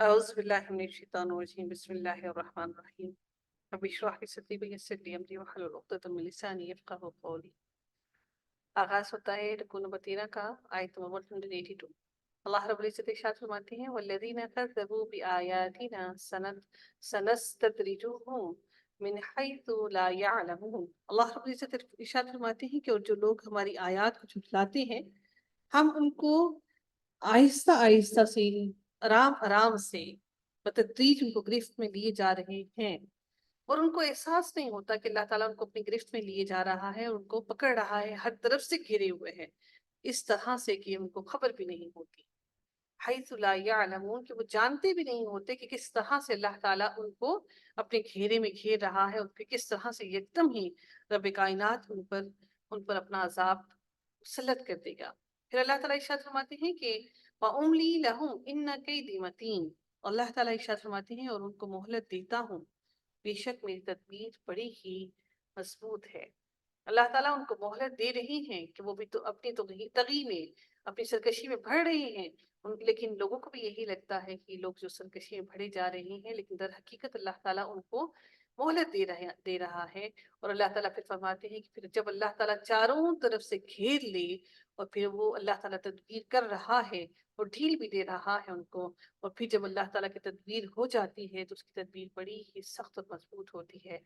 أعوذ بالله من الشيطان الرجيم بسم الله الرحمن الرحيم رب اشرح لي صدري ويسر لي أمري واحلل عقدة من لساني يفقهوا قولي۔ آغاز ہوتا ہے رکوع بطیرہ کا آیت نمبر 182۔ اللہ رب العزت ارشاد فرماتے ہیں والذین کذبوا بآیاتنا سنستدرجهم من حیث لا یعلمون۔ اللہ رب العزت ارشاد فرماتے ہیں کہ اور جو لوگ ہماری آیات کو جھٹلاتے ہیں ہم ان کو آہستہ آہستہ سے آرام آرام سے بتدریج ان کو گرفت میں لیے جا رہے ہیں، اور ان کو احساس نہیں ہوتا کہ اللہ تعالیٰ ان کو اپنی گرفت میں لیے جا رہا ہے، ان کو پکڑ رہا ہے، ہر طرف سے گھرے ہوئے ہیں اس طرح سے کہ ان کو خبر بھی نہیں ہوتی۔ حیث لا یعلمون، کہ وہ جانتے بھی نہیں ہوتے کہ کس طرح سے اللہ تعالیٰ ان کو اپنے گھیرے میں گھیر رہا ہے، اور پھر کس طرح سے یکدم ہی رب کائنات ان پر اپنا عذاب مسلط کر دے گا۔ پھر اللہ تعالیٰ ارشاد فرماتے ہیں کہ وَأُمْلِي لَهُمْ إِنَّ كَيْدِي مَتِينٌ، اللہ تعالیٰ ارشاد فرماتے ہیں اور ان کو مہلت دیتا ہوں، بے شک میری تدبیر بڑی ہی مضبوط ہے۔ اللہ تعالیٰ ان کو مہلت دے رہی ہیں کہ وہ بھی تو اپنی تغی میں، اپنی سرکشی میں بڑھ رہے ہیں، لیکن لوگوں کو بھی یہی لگتا ہے کہ لوگ جو سرکشی میں بڑھے جا رہے ہیں، لیکن در حقیقت اللہ تعالیٰ ان کو مہلت دے رہا ہے۔ اور اللہ تعالیٰ پھر فرماتے ہیں کہ پھر جب اللہ تعالیٰ چاروں طرف سے گھیر لے اور پھر وہ اللہ تعالیٰ تدبیر کر رہا ہے اور ڈھیل بھی دے رہا ہے ان کو، اور پھر جب اللہ تعالیٰ کی تدبیر ہو جاتی ہے تو اس کی تدبیر بڑی ہی سخت اور مضبوط ہوتی ہے،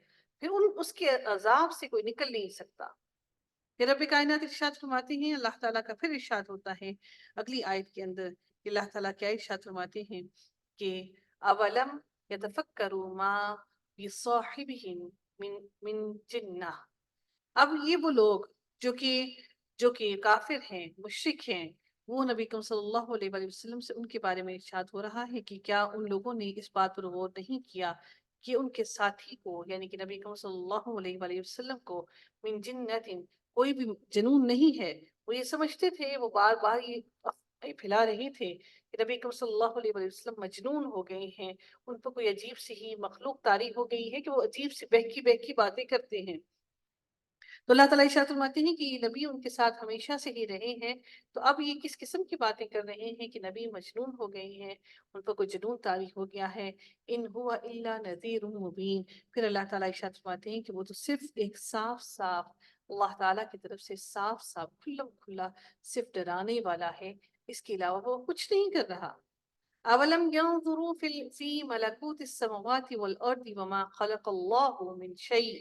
پھر اس کے عذاب سے کوئی نکل نہیں سکتا۔ پھر رب کائنات ارشاد فرماتے ہیں، اللہ تعالیٰ کا پھر ارشاد ہوتا ہے اگلی آیت کے اندر کہ اللہ تعالیٰ کیا ارشاد فرماتے ہیں کہ اولم یتفکروا ما بصاحبہم من جنہ۔ اب یہ وہ لوگ جو کہ کافر ہیں، مشرک ہیں، وہ نبی کریم صلی اللہ علیہ وآلہ وسلم سے ان کے بارے میں ارشاد ہو رہا ہے کہ کیا ان لوگوں نے اس بات پر غور نہیں کیا کہ ان کے ساتھی کو، یعنی کہ نبی کریم صلی اللہ علیہ وآلہ وسلم کو من جنت، کوئی بھی جنون نہیں ہے۔ وہ یہ سمجھتے تھے، وہ بار بار یہ افواہیں پھیلا رہے تھے کہ نبی کریم صلی اللہ علیہ وآلہ وسلم مجنون ہو گئے ہیں، ان پر کوئی عجیب سی ہی مخلوق طاری ہو گئی ہے کہ وہ عجیب سی بہکی بہکی باتیں کرتے ہیں۔ تو اللہ تعالیٰ ارشاد فرماتے ہیں کہ یہ نبی ان کے ساتھ ہمیشہ سے ہی رہے ہیں، تو اب یہ کس قسم کی باتیں کر رہے ہیں کہ نبی مجنون ہو گئے ہیں، ان پر کوئی جنون طاری ہو گیا ہے۔ ان هو الا نذیر مبین، پھر اللہ تعالیٰ ارشاد فرماتے ہیں کہ وہ تو صرف ایک صاف صاف اللہ تعالیٰ کی طرف سے صاف صاف کھلا کھلا صرف ڈرانے والا ہے، اس کے علاوہ وہ کچھ نہیں کر رہا۔ اولم ينظروا في ملکوت السماوات والارض وما خلق اللہ من شیء،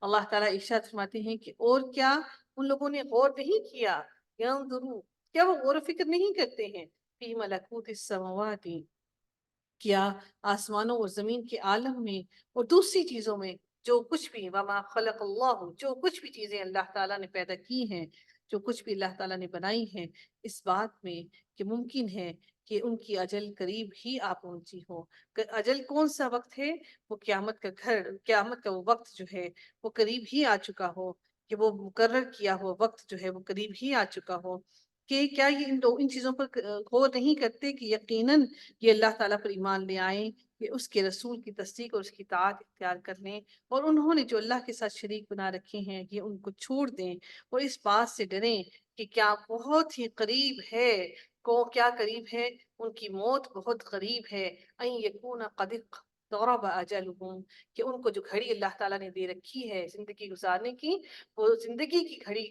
اللہ تعالیٰ ارشاد فرماتے ہیں کہ اور کیا ان لوگوں نے غور نہیں کیا، ینظروا، کیا وہ غور و فکر نہیں کرتے ہیں، فی ملکوت السماوات، کیا آسمانوں اور زمین کے عالم میں اور دوسری چیزوں میں جو کچھ بھی، وما خلق اللہ، جو کچھ بھی چیزیں اللہ تعالیٰ نے پیدا کی ہیں، جو کچھ بھی اللہ تعالیٰ نے بنائی ہیں، اس بات میں کہ ممکن ہے کہ ان کی اجل قریب ہی آ پہنچی ہو۔ اجل کون سا وقت ہے؟ وہ قیامت کا وہ وقت جو ہے وہ قریب ہی آ چکا ہو، کہ وہ مقرر کیا ہوا وقت جو ہے وہ قریب ہی آ چکا ہو، کہ کیا یہ ان چیزوں پر غور نہیں کرتے کہ یقیناً یہ اللہ تعالیٰ پر ایمان لے آئیں، یہ اس کے رسول کی تصدیق اور اس کی اطاعت اختیار کر لیں، اور انہوں نے جو اللہ کے ساتھ شریک بنا رکھے ہیں یہ ان کو چھوڑ دیں، اور اس بات سے ڈریں کہ کیا بہت ہی قریب ہے، کیا قریب ہے، ان کی موت بہت قریب ہے، ان یکون قد اقترب اجلہم، کہ ان کو جو گھڑی اللہ تعالیٰ نے دے رکھی ہے زندگی گزارنے کی، وہ زندگی کی گھڑی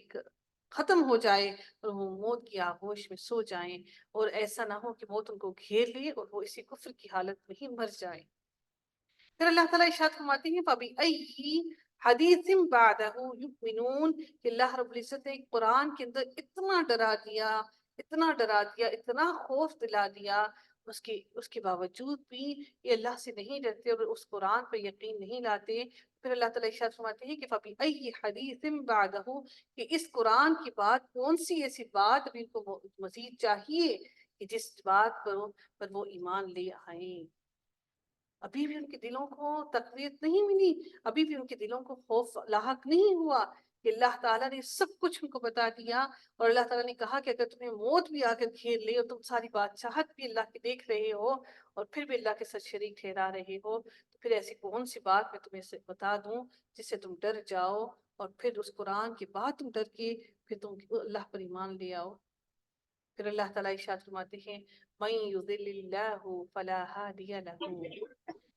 ختم ہو جائے اور وہ موت کی آغوش میں سو جائیں، اور ایسا نہ ہو کہ موت ان کو گھیر لے اور وہ اسی کفر کی حالت میں ہی مر جائیں۔ پھر اللہ تعالیٰ ارشاد فرماتے ہیں فَبِأَيِّ حَدِيثٍ بَعْدَهُ يُؤْمِنُونَ، کہ اللہ رب العزت نے قرآن کے اندر اتنا ڈرا دیا، اتنا ڈرا دیا، اتنا خوف دلا دیا، اس کے باوجود بھی یہ اللہ سے نہیں ڈرتے اور اس قرآن پر یقین نہیں لاتے۔ پھر اللہ تعالیٰ ارشاد فرماتے ہیں کہ فَبِأَيِّ حَدِيثٍ بَعْدَهُ، کہ اس قرآن کی بات کون سی ایسی بات ابھی ان کو مزید چاہیے کہ جس بات پر وہ ایمان لے آئیں۔ ابھی بھی ان کے دلوں کو تقویت نہیں ملی، ابھی بھی ان کے دلوں کو خوف لاحق نہیں ہوا کہ اللہ تعالیٰ نے سب کچھ ان کو بتا دیا، اور اللہ تعالیٰ نے کہا کہ اگر تمہیں موت بھی آ کر گھیر لے اور تم ساری بادشاہت بھی اللہ کی دیکھ رہے ہو اور پھر بھی اللہ کے ساتھ شریک ٹھہرا رہے ہو، تو پھر ایسی کون سی بات میں تمہیں بتا دوں جس سے تم ڈر جاؤ، اور پھر اس قرآن کے بعد تم ڈر کے پھر تم اللہ پر ایمان لے آؤ۔ پھر اللہ تعالیٰ ارشاد فرماتے ہیں من یضلل اللہ فلا ہادی لہ،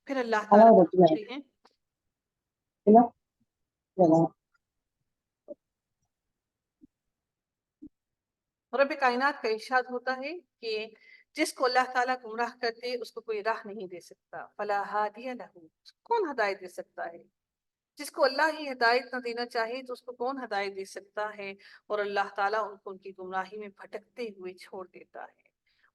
پھر اللہ تعالیٰ فرماتے ہیں رب کائنات کا ارشاد ہوتا ہے کہ جس کو اللہ تعالیٰ گمراہ کرتے اس کو کوئی راہ نہیں دے سکتا، فلا ہادی لہ، کون ہدایت دے سکتا ہے؟ جس کو اللہ ہی ہدایت نہ دینا چاہے تو اس کو کون ہدایت دے سکتا ہے؟ اور اللہ تعالیٰ ان کو ان کی گمراہی میں بھٹکتے ہوئے چھوڑ دیتا ہے۔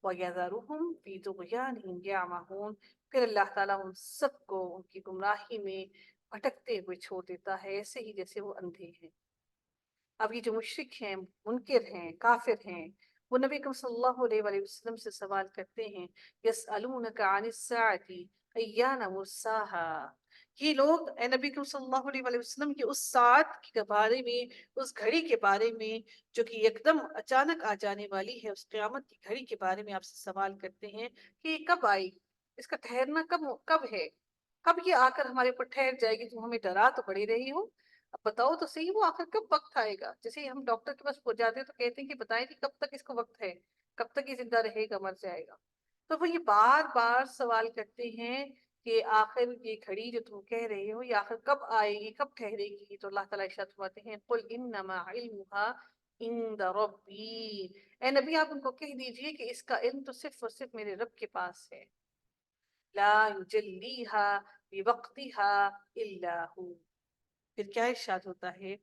وَيَذَرُهُمْ فِي طُغْيَانِهِمْ يَعْمَهُونَ، پھر اللہ تعالیٰ ان سب کو ان کی گمراہی میں بھٹکتے ہوئے چھوڑ دیتا ہے، ایسے ہی جیسے وہ اندھے ہیں۔ اب یہ جو مشرک ہیں، منکر ہیں، کافر ہیں، وہ نبی اکرم صلی اللہ علیہ وآلہ وسلم سے سوال کرتے ہیں یسألونک عن الساعۃ ایان مرساها، یہ لوگ اے نبی اکرم صلی اللہ علیہ وآلہ وسلم کی اس ساعت کے بارے میں، اس گھڑی کے بارے میں جو کہ یکدم اچانک آ جانے والی ہے، اس قیامت کی گھڑی کے بارے میں آپ سے سوال کرتے ہیں کہ یہ کب آئی، اس کا ٹھہرنا کب ہے، کب یہ آ کر ہمارے اوپر ٹھہر جائے گی؟ تم ہمیں ڈرا تو پڑی رہی ہو، اب بتاؤ تو صحیح وہ آخر کب وقت آئے گا؟ جیسے ہم ڈاکٹر کے پاس پہنچ جاتے ہیں تو کہتے ہیں کہ بتائیں کہ کب تک اس کو وقت ہے، کب تک یہ زندہ رہے گا، مر جائے گا؟ تو وہ یہ بار بار سوال کرتے ہیں کہ آخر یہ گھڑی جو تم کہہ رہے ہو یہ آخر کب آئے گی، کب ٹھہرے گی؟ تو اللہ تعالیٰ ارشاد فرماتے ہیں قل انما علمها عند ربی، اے نبی آپ ان کو کہہ دیجئے کہ اس کا علم تو صرف اور صرف میرے رب کے پاس ہے، لا یجلیها لوقتها الا هو۔ پھر کیا ارشاد ہوتا ہے؟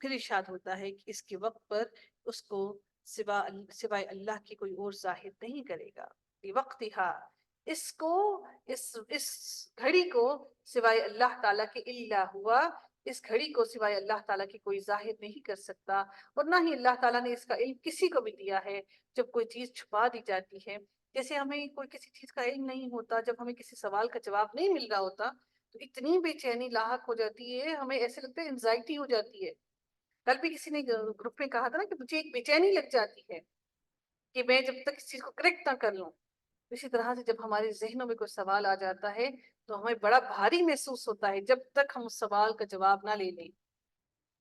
پھر ارشاد ہوتا ہے کہ اس کے وقت پر اس کو سوائے اللہ کی کوئی اور ظاہر نہیں کرے گا، وقتها، اس کو اس گھڑی کو سوائے اللہ تعالیٰ کے، الا ہوا، اس گھڑی کو سوائے اللہ تعالیٰ کی کوئی ظاہر نہیں کر سکتا، اور نہ ہی اللہ تعالیٰ نے اس کا علم کسی کو بھی دیا ہے۔ جب کوئی چیز چھپا دی جاتی ہے، جیسے ہمیں کوئی کسی چیز کا علم نہیں ہوتا، جب ہمیں کسی سوال کا جواب نہیں مل رہا ہوتا تو اتنی بے چینی لاحق ہو جاتی ہے، ہمیں ایسے لگتا ہے انزائٹی ہو جاتی ہے۔ کل بھی کسی نے گروپ میں کہا تھا نا کہ مجھے ایک بے چینی لگ جاتی ہے کہ میں جب تک اس چیز کو کریکٹ نہ کر لوں۔ اسی طرح سے جب ہمارے ذہنوں میں کوئی سوال آ جاتا ہے تو ہمیں بڑا بھاری محسوس ہوتا ہے جب تک ہم اس سوال کا جواب نہ لے لیں۔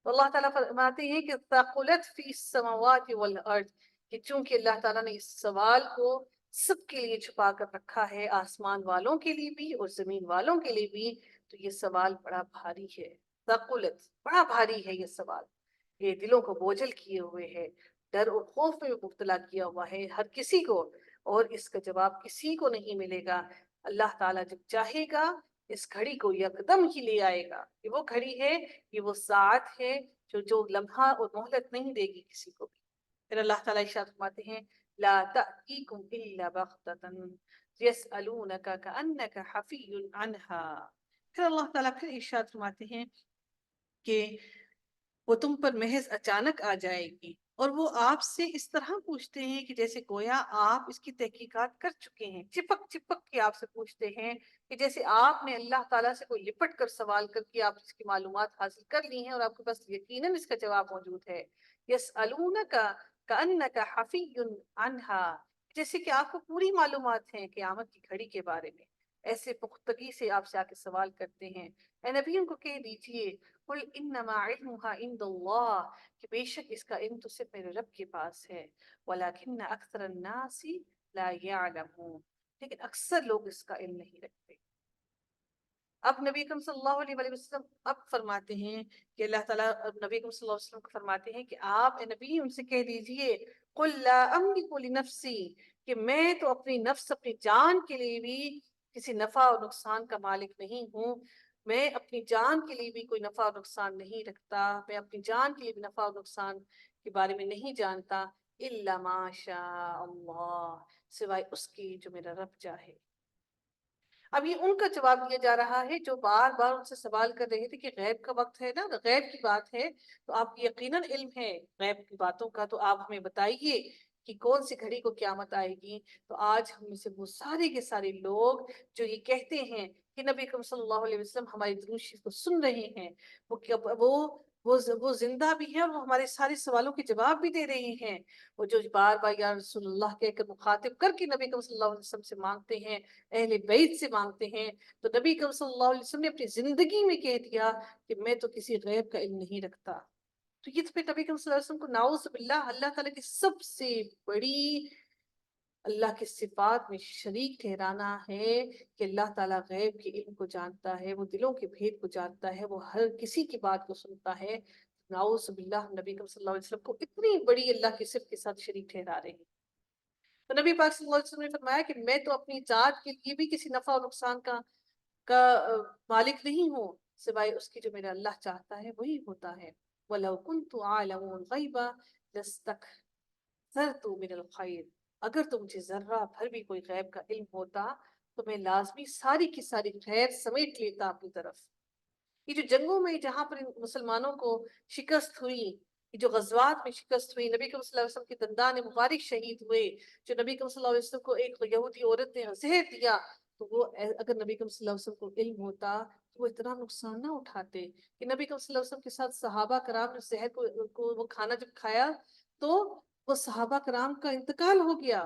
تو اللہ تعالیٰ فرماتے ہیں کہ ثقلت فی السماوات والارض، کہ چونکہ اللہ تعالیٰ نے اس سوال کو سب کے لیے چھپا کر رکھا ہے، آسمان والوں کے لیے بھی اور زمین والوں کے لیے بھی، تو یہ سوال بڑا بھاری ہے۔ ثقلت، بڑا بھاری ہے یہ سوال، یہ دلوں کو بوجھل کیے ہوئے ہے، ڈر اور خوف میں مبتلا کیا ہوا ہے ہر کسی کو، اور اس کا جواب کسی کو نہیں ملے گا۔ اللہ تعالیٰ جب چاہے گا اس گھڑی کو یکدم ہی لے آئے گا، یہ وہ گھڑی ہے، یہ وہ ساعت ہے جو لمحہ اور مہلت نہیں دے گی کسی کو بھی۔ پھر اللہ تعالیٰ ارشاد فرماتے ہیں لا تأتیکم الا بغتۃ یسألونک کأنک حفی عنہا، پھر اللہ تعالیٰ پھر ارشاد فرماتے ہیں کہ وہ تم پر محض اچانک آ جائے گی، اور وہ آپ سے اس طرح پوچھتے ہیں کہ جیسے گویا آپ اس کی تحقیقات کر چکے ہیں، چپک چپک کے آپ سے پوچھتے ہیں کہ جیسے آپ نے اللہ تعالیٰ سے کوئی لپٹ کر سوال کر کے آپ اس کی معلومات حاصل کر لی ہیں اور آپ کے پاس یقیناً اس کا جواب موجود ہے۔ یسألونک کأنک حفی عنہا، جیسے کہ آپ کو پوری معلومات ہیں قیامت کی گھڑی کے بارے میں، ایسے پختگی سے آپ سے آ کے سوال کرتے ہیں۔ اے نبی ان کو کہہ دیجئے قل انما علمها عند اللہ، کہ بے شک اس کا علم تو صرف میرے رب کے پاس ہے، ولکن اکثر الناس لا يعلمون، لیکن اکثر لوگ اس کا علم نہیں رکھتے۔ اب نبی اکرم صلی اللہ علیہ وآلہ وسلم اب فرماتے ہیں کہ اللہ تعالیٰ نبی اکرم صلی اللہ علیہ وسلم کو فرماتے ہیں کہ آپ اے نبی ان سے کہہ دیجئے قل لا املک لنفسی، کہ میں تو اپنی نفس، اپنی جان کے لیے بھی کسی نفع اور نقصان کا مالک نہیں ہوں، میں اپنی جان کے لیے بھی کوئی نفع اور نقصان نہیں رکھتا، میں اپنی جان کے لیے بھی نفع اور نقصان کے بارے میں نہیں جانتا، الا ما شاء اللہ، سوائے اس کی جو میرا رب چاہے۔ اب یہ ان کا جواب دیا جا رہا ہے جو بار بار ان سے سوال کر رہے تھے کہ غیب کا وقت ہے نا، غیب کی بات ہے تو آپ کو یقیناً علم ہے غیب کی باتوں کا، تو آپ ہمیں بتائیے کہ کون سی گھڑی کو قیامت آئے گی۔ تو آج ہم میں سے وہ سارے کے سارے لوگ جو یہ کہتے ہیں کہ نبی اکرم صلی اللہ علیہ وسلم ہماری درود شریف کو سن رہے ہیں، وہ زندہ بھی ہیں اور وہ ہمارے سارے سوالوں کے جواب بھی دے رہے ہیں، وہ جو بار بار یا رسول اللہ کہہ کر مخاطب کر کے نبی اکرم صلی اللہ علیہ وسلم سے مانگتے ہیں، اہل بیت سے مانگتے ہیں، تو نبی اکرم صلی اللہ علیہ وسلم نے اپنی زندگی میں کہہ دیا کہ میں تو کسی غیب کا علم نہیں رکھتا، تو یہ تو پھر نبی کریم صلی اللہ علیہ وسلم کو نعوذ باللہ اللہ تعالیٰ کی سب سے بڑی اللہ کے صفات میں شریک ٹھہرانا ہے کہ اللہ تعالیٰ غیب کے علم کو جانتا ہے، وہ دلوں کے بھید کو جانتا ہے، وہ ہر کسی کی بات کو سنتا ہے۔ نعوذ باللہ نبی کریم صلی اللہ علیہ وسلم کو اتنی بڑی اللہ کی صفت کے ساتھ شریک ٹھہرا رہے ہیں۔ تو نبی پاک صلی اللہ علیہ وسلم نے فرمایا کہ میں تو اپنی ذات کے لیے بھی کسی نفع و نقصان کا مالک نہیں ہوں، سوائے اس کی جو میرا اللہ چاہتا ہے وہی ہوتا ہے۔ وَلَوْ كُنْتُ عَالَمُ الْغَيْبَ لَاسْتَكْثَرْتُ مِنَ الْخَيْرِ، اگر تو مجھے ذرہ بھر بھی کوئی غیب کا علم ہوتا تو میں لازمی ساری کی ساری خیر سمیٹ لیتا اپنی طرف۔ یہ جو جنگوں میں جہاں پر مسلمانوں کو شکست ہوئی، یہ جو غزوات میں شکست ہوئی، نبی کریم صلی اللہ علیہ وسلم کے دندان مبارک شہید ہوئے، جو نبی کریم صلی اللہ علیہ وسلم کو ایک یہودی عورت نے زہر دیا، تو وہ اگر نبی کریم صلی اللہ علیہ وسلم کو علم ہوتا تو وہ اتنا نقصان نہ اٹھاتے کہ نبی کریم صلی اللہ علیہ وسلم کے ساتھ صحابہ کرام نے زہر کو وہ کھانا جب کھایا تو وہ صحابہ کرام کا انتقال ہو گیا۔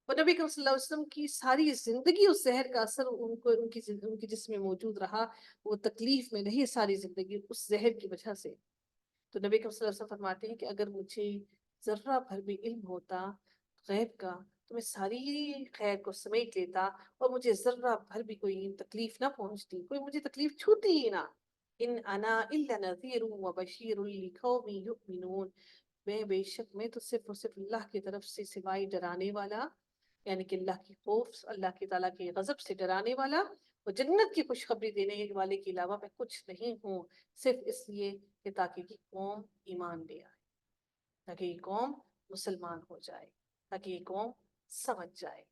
اور نبی کریم صلی اللہ علیہ وسلم کی ساری زندگی اس زہر کا اثر ان کی جسم میں موجود رہا، وہ تکلیف میں نہیں ساری زندگی اس زہر کی وجہ سے۔ تو نبی کریم صلی اللہ علیہ وسلم فرماتے ہیں کہ اگر مجھے ذرہ بھر بھی علم ہوتا غیب کا تو میں ساری خیر کو سمیٹ لیتا اور مجھے ذرہ بھر بھی کوئی تکلیف نہ پہنچتی، کوئی مجھے تکلیف چھوتی ہی نہ۔ ان انا الا نذیر و بشیر لقوم یؤمنون، میں تو صرف اور صرف اللہ کی طرف سے سوائے ڈرانے والا، یعنی کہ اللہ کی خوف، اللہ کی تعالیٰ کے غضب سے ڈرانے والا اور جنت کی خوشخبری دینے والے کے علاوہ میں کچھ نہیں ہوں، صرف اس لیے کہ تاکہ یہ قوم ایمان لے آئے، تاکہ یہ قوم مسلمان ہو جائے، تاکہ یہ قوم سمجھ جائے۔